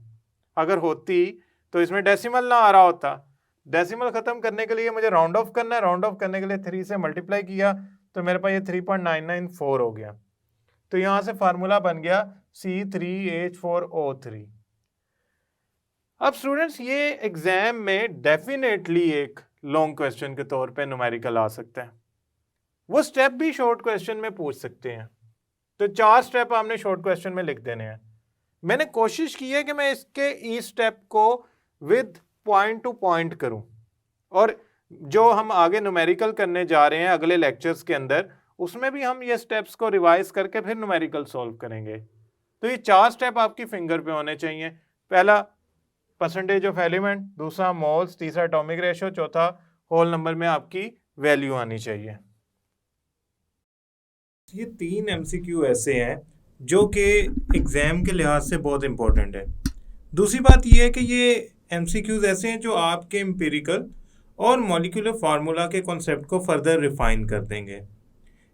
अगर होती तो इसमें डेसिमल ना आ रहा होता। डेसिमल खत्म करने के लिए मुझे राउंड ऑफ करना है, राउंड ऑफ करने के लिए 3 से मल्टीप्लाई किया तो मेरे पास ये 3.994 हो गया। तो यहां से फार्मूला बन गया C3H4O3। अब स्टूडेंट्स ये एग्जाम में डेफिनेटली एक लॉन्ग क्वेश्चन के तौर पे न्यूमेरिकल आ सकता है, वो स्टेप भी शॉर्ट क्वेश्चन में पूछ सकते हैं। तो 4 स्टेप आपने शॉर्ट क्वेश्चन में लिख देने हैं। मैंने कोशिश की है कि मैं इसके ईच स्टेप को विद पॉइंट टू पॉइंट करूं, और जो हम आगे न्यूमेरिकल करने जा रहे हैं अगले लेक्चर्स के अंदर, उसमें भी हम ये स्टेप्स को रिवाइज करके फिर न्यूमेरिकल सॉल्व करेंगे। तो ये 4 स्टेप आपकी फिंगर पे होने चाहिए। पहला परसेंटेज ऑफ एलिमेंट, दूसरा मोल्स, तीसरा एटॉमिक रेशियो, चौथा होल नंबर में आपकी वैल्यू आनी चाहिए। ये 3 MCQ ऐसे हैं जो कि एग्जाम के लिहाज से बहुत इंपॉर्टेंट है। दूसरी बात ये है कि ये MCQs ऐसे हैं जो आपके एम्पिरिकल और मॉलिक्यूलर फार्मूला के कॉन्सेप्ट को फर्दर रिफाइन कर देंगे।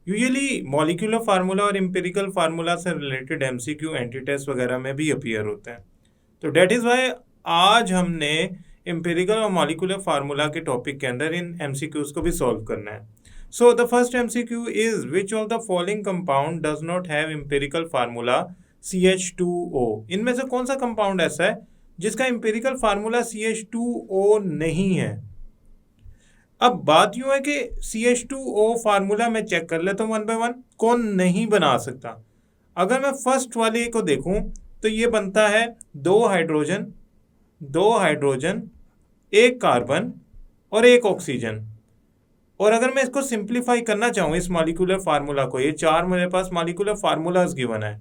यूजुअली मॉलिक्यूलर फार्मूला और एम्पिरिकल फार्मूला से रिलेटेड MCQ एंटी टेस्ट वगैरह में भी अपीयर होते हैं। तो डेट इज़ वाई आज हमने एम्पिरिकल और मॉलिक्यूलर फार्मूला के टॉपिक के अंदर इन MCQs को भी सॉल्व करना है। So the first MCQ is which of the following compound does not have empirical formula CH2O। इनमें से कौन सा कंपाउंड ऐसा है जिसका एम्पिरिकल फार्मूला CH2O नहीं है। अब बात यूं है कि CH2O फार्मूला मैं चेक कर लेता हूँ वन बाय वन, कौन नहीं बना सकता। अगर मैं फर्स्ट वाले को देखूं तो ये बनता है दो हाइड्रोजन एक कार्बन और एक ऑक्सीजन। और अगर मैं इसको सिंप्लीफाई करना चाहूँ इस मॉलिक्यूलर फार्मूला को, ये चार मेरे पास मॉलिक्यूलर फार्मूलाज गिवन है,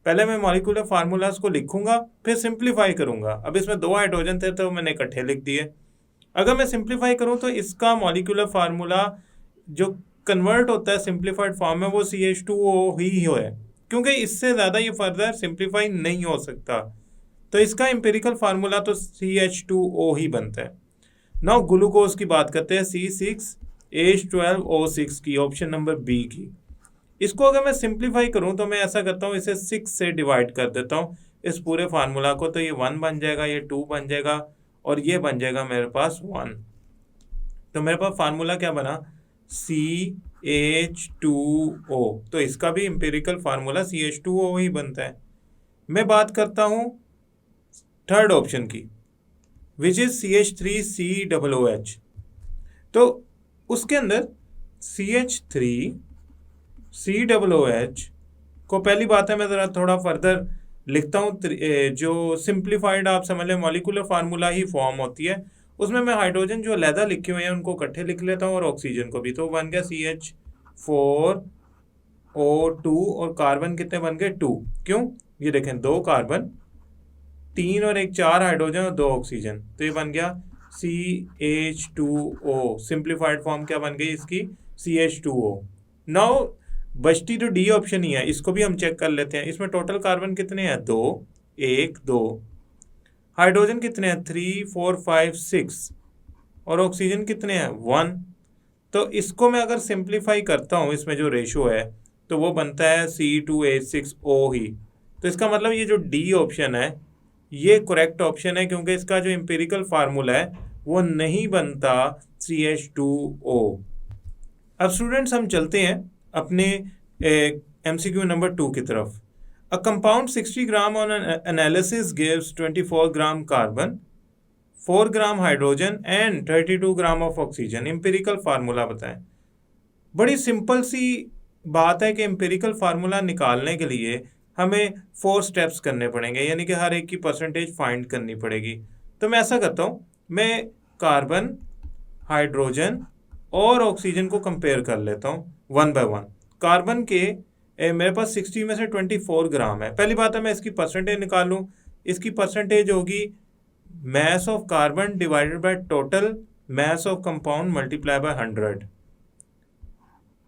पहले मैं मॉलिक्यूलर फार्मूलाज को लिखूंगा फिर सिंप्लीफाई करूंगा। अब इसमें दो हाइड्रोजन थे तो मैंने इकट्ठे लिख दिए। अगर मैं सिंप्लीफाई करूं तो इसका मॉलिक्यूलर फार्मूला जो कन्वर्ट होता है सिंप्लीफाइड फॉर्म में वो CH2O ही है, क्योंकि इससे ज़्यादा ये फर्दर सिंप्लीफाई नहीं हो सकता। तो इसका एम्पिरिकल फार्मूला तो CH2O ही बनता है। नाउ ग्लूकोज की बात करते हैं, C6H12O6 की, ऑप्शन नंबर बी की। इसको अगर मैं सिंप्लीफाई करूं तो मैं ऐसा करता हूं, इसे 6 से डिवाइड कर देता हूं इस पूरे फार्मूला को, तो ये 1 बन जाएगा, ये 2 बन जाएगा और ये बन जाएगा मेरे पास 1। तो मेरे पास फार्मूला क्या बना, CH2O। तो इसका भी एम्पिरिकल फार्मूला CH2O ही बनता है। मैं बात करता हूं थर्ड ऑप्शन की, विच इज CH3COOH। तो उसके अंदर CH3COOH को पहली बात है मैं ज़रा थोड़ा फर्दर लिखता हूँ, जो सिंप्लीफाइड आप समझ लें मॉलिक्यूलर फार्मूला ही फॉर्म होती है, उसमें मैं हाइड्रोजन जो अलहदा लिखे हुए हैं उनको इकट्ठे लिख लेता हूँ और ऑक्सीजन को भी। तो बन गया CH4O2 और कार्बन कितने बन गए 2। क्यों, ये देखें 2 कार्बन 3 और 1 4 हाइड्रोजन और 2 ऑक्सीजन, तो ये बन गया CH2O। सिंप्लीफाइड फॉर्म क्या बन गई इसकी, CH2O। नाउ बचती तो डी ऑप्शन ही है, इसको भी हम चेक कर लेते हैं। इसमें टोटल कार्बन कितने हैं, 2 1 2, हाइड्रोजन कितने हैं 3 4 5 6 और ऑक्सीजन कितने हैं 1। तो इसको मैं अगर सिंप्लीफाई करता हूँ, इसमें जो रेशो है तो वो बनता है C2H6O ही। तो इसका मतलब ये जो डी ऑप्शन है ये करेक्ट ऑप्शन है, क्योंकि इसका जो एम्पिरिकल फार्मूला है वो नहीं बनता CH2O। अब स्टूडेंट्स हम चलते हैं अपने MCQ नंबर 2 की तरफ। A compound 60 gram on analysis gives 24 gram carbon, 4 gram hydrogen and 32 gram of oxygen. Empirical formula बताएं। बड़ी सिंपल सी बात है कि एम्पिरिकल फार्मूला निकालने के लिए हमें 4 स्टेप्स करने पड़ेंगे, यानी कि हर एक की परसेंटेज फाइंड करनी पड़ेगी। तो मैं ऐसा करता हूँ, मैं कार्बन, हाइड्रोजन और ऑक्सीजन को कंपेयर कर लेता हूँ वन बाय वन। कार्बन के मेरे पास 60 में से 24 ग्राम है। पहली बात है मैं इसकी परसेंटेज निकालूँ। इसकी परसेंटेज होगी mass of carbon divided by total mass of compound multiply by 100।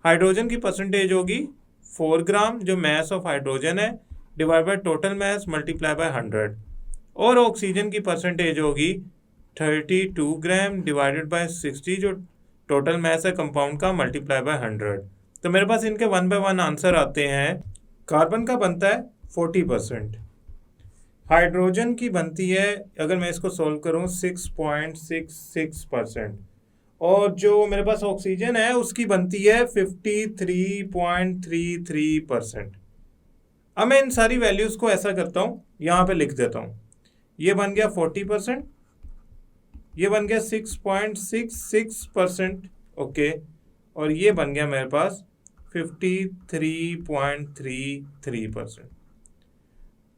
Hydrogen की परसेंटेज होगी 4 ग्राम जो mass of हाइड्रोजन है divide by total mass multiply by 100। और ऑक्सीजन की परसेंटेज होगी 32 ग्राम डिवाइडेड बाय 60 जो टोटल mass है कंपाउंड का मल्टीप्लाई बाय 100। तो मेरे पास इनके 1 बाय 1 आंसर आते हैं। कार्बन का बनता है 40%, हाइड्रोजन की बनती है, अगर मैं इसको सोल्व करूं 6.66%, और जो मेरे पास ऑक्सीजन है उसकी बनती है 53.33%। अब मैं इन सारी वैल्यूज़ को ऐसा करता हूं, यहाँ पे लिख देता हूं। ये बन गया 40%, ये बन गया 6.66%, ओके, और ये बन गया मेरे पास 53.33%।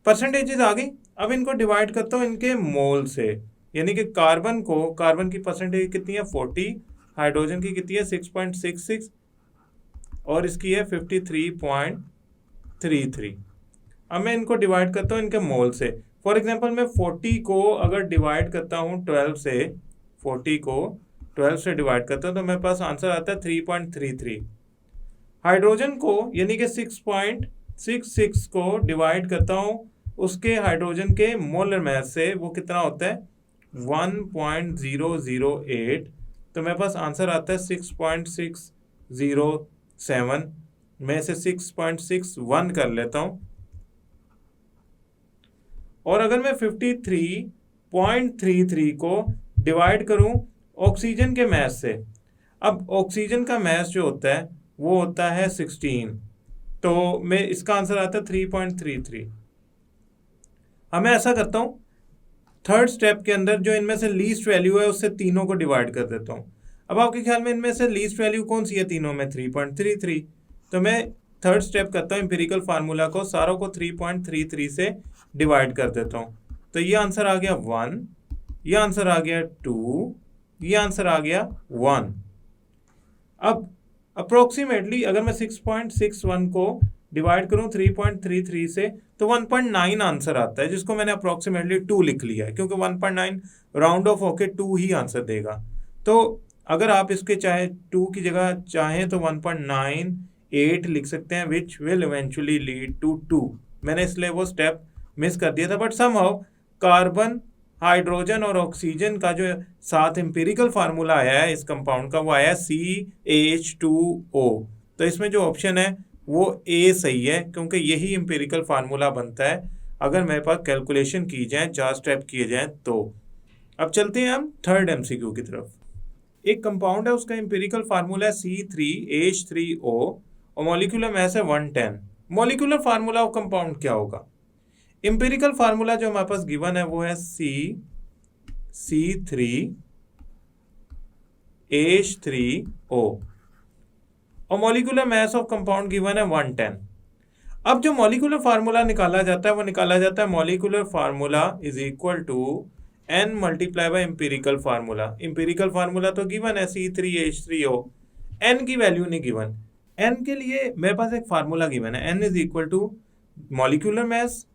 परसेंटेजेस आ गई। अब इनको डिवाइड करता हूँ इनके मोल से, यानी कि कार्बन की परसेंटेज कितनी है 40, हाइड्रोजन की कितनी है 6.66 और इसकी है 53.33। अब मैं इनको डिवाइड करता हूँ इनके मोल से। फॉर एग्जांपल मैं 40 को अगर डिवाइड करता हूँ 12 से, 40 को 12 से डिवाइड करता हूँ तो मेरे पास आंसर आता है 3.33। हाइड्रोजन को यानी कि 6.66 को डिवाइड करता हूँ उसके हाइड्रोजन के मोलर मास से वो कितना होता है 1.008। तो मेरे पास आंसर आता है 6.607। मैं इसे 6.61 कर लेता हूं। और अगर मैं 53.33 को डिवाइड करूं ऑक्सीजन के मास से, अब ऑक्सीजन का मास जो होता है वो होता है 16, तो मैं इसका आंसर आता है 3.33। अब मैं ऐसा करता हूं, थर्ड स्टेप के अंदर जो इनमें से लीस्ट वैल्यू है उससे तीनों को डिवाइड कर देता हूं। अब आपके ख्याल में इनमें से लीस्ट वैल्यू कौन सी है तीनों में? 3.33। तो मैं थर्ड स्टेप करता हूं, एम्पिरिकल फार्मूला को सारों को 3.33 से डिवाइड कर देता हूं। तो ये आंसर आ गया 1, ये आंसर आ गया 2, ये आंसर आ गया 1। अब अप्रोक्सीमेटली अगर मैं 6.61 को डिवाइड करूं 3.33 से तो 1.9 आंसर आता है, जिसको मैंने अप्रोक्सीमेटली 2 लिख लिया है, क्योंकि 1.9 राउंड ऑफ होके 2 ही आंसर देगा। तो अगर आप इसके चाहे 2 की जगह चाहें तो 1.98 लिख सकते हैं, which will eventually lead to 2। मैंने इसलिए वो स्टेप मिस कर दिया था, बट समहाउ कार्बन, हाइड्रोजन और ऑक्सीजन का जो साथ एम्पिरिकल फार्मूला आया है इस कंपाउंड का, वो आया CH2O। तो इसमें जो ऑप्शन है वो ए सही है, क्योंकि यही एम्पिरिकल फार्मूला बनता है अगर मेरे पास कैलकुलेशन की जाए, 4 स्टेप किए जाएं तो। अब चलते हैं हम थर्ड MCQ की तरफ। एक कंपाउंड है, उसका एम्पिरिकल फार्मूला है C3H3O और मॉलिक्यूलर मास है 110। मॉलिक्यूलर फार्मूला ऑफ कंपाउंड क्या होगा? एम्पिरिकल फार्मूला जो हमारे पास गिवन है वो है C3H3O और molecular mass of compound given है 110। अब जो मॉलिक्यूलर फार्मूला निकाला जाता है वो निकाला जाता है molecular formula is equal to n multiply by empirical formula. Empirical formula तो गिवन है C3H3O, n की वैल्यू नहीं गिवन। n के लिए मेरे पास एक फार्मूला गिवन है, n is equal to molecular mass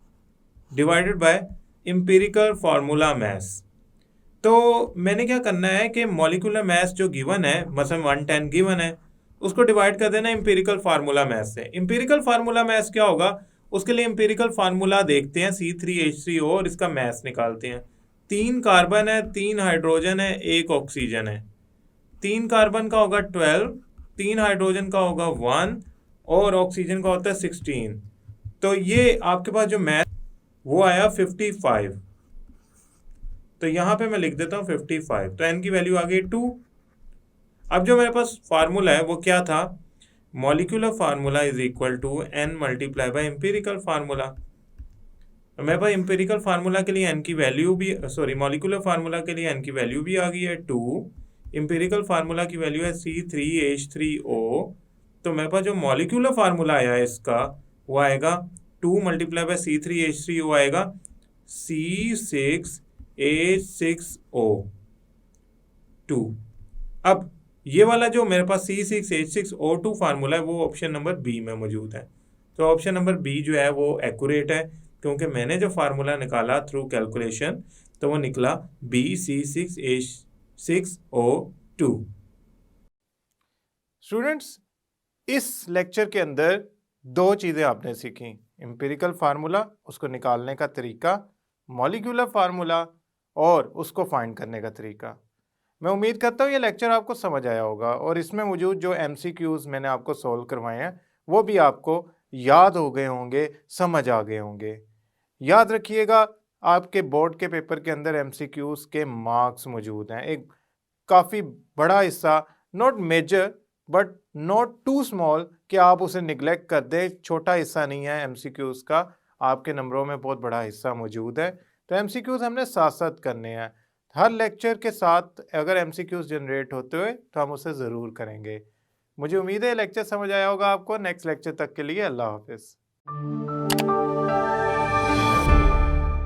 divided by empirical formula mass. तो मैंने क्या करना है कि मॉलिक्यूलर मास जो गिवन है, मतलब 110 गिवन है, उसको डिवाइड कर देना एम्पिरिकल फार्मूला मास से। एम्पिरिकल फार्मूला मास क्या होगा, उसके लिए एम्पिरिकल फार्मूला देखते हैं C3H3O और इसका मास निकालते हैं। 3 कार्बन है, 3 हाइड्रोजन है, 1 ऑक्सीजन है। 3 कार्बन का होगा 12, 3 हाइड्रोजन का होगा 1 और ऑक्सीजन का होता है 16। तो ये आपके पास जो मास वो आया 55। तो यहां पे मैं लिख देता हूं 55। तो n की वैल्यू आ गई 2। अब जो मेरे पास फार्मूला है वो क्या था? Molecular formula is equal to n multiply by empirical formula. मेरे पास एम्पिरिकल फार्मूला के लिए n की वैल्यू भी, सॉरी मॉलिक्यूलर फार्मूला के लिए n की वैल्यू भी आ गई है 2। एम्पिरिकल फार्मूला की वैल्यू है C3H3O। तो मेरे पास जो मॉलिक्यूलर फार्मूला आया है इसका वो आएगा 2 मल्टीप्लाई बाय C3H3O आएगा C6H6O2। अब ये वाला जो मेरे पास C6H6O2 फार्मूला है वो ऑप्शन नंबर बी में मौजूद है। तो ऑप्शन नंबर बी जो है वो एक्यूरेट है, क्योंकि मैंने जो फार्मूला निकाला थ्रू कैलकुलेशन तो वो निकला C6H6O2। स्टूडेंट्स, इस लेक्चर के अंदर 2 चीज़ें आपने सीखी, एम्पिरिकल फार्मूला, उसको निकालने का तरीका, मॉलिक्यूलर फार्मूला और उसको फाइंड करने का तरीका। मैं उम्मीद करता हूँ ये लेक्चर आपको समझ आया होगा और इसमें मौजूद जो MCQs मैंने आपको सॉल्व करवाए हैं वो भी आपको याद हो गए होंगे, समझ आ गए होंगे। याद रखिएगा, आपके बोर्ड के पेपर के अंदर MCQs के मार्क्स मौजूद हैं। एक काफ़ी बड़ा हिस्सा, not major but not too small कि आप उसे निगलेक्ट कर दें, छोटा हिस्सा नहीं है MCQs का, आपके नंबरों में बहुत बड़ा हिस्सा मौजूद है। तो MCQs हमने साथ साथ करने हैं। हर लेक्चर के साथ अगर MCQs जनरेट होते हुए तो हम उसे ज़रूर करेंगे। मुझे उम्मीद है लेक्चर समझ आया होगा आपको। नेक्स्ट लेक्चर तक के लिए अल्लाह हाफिज़।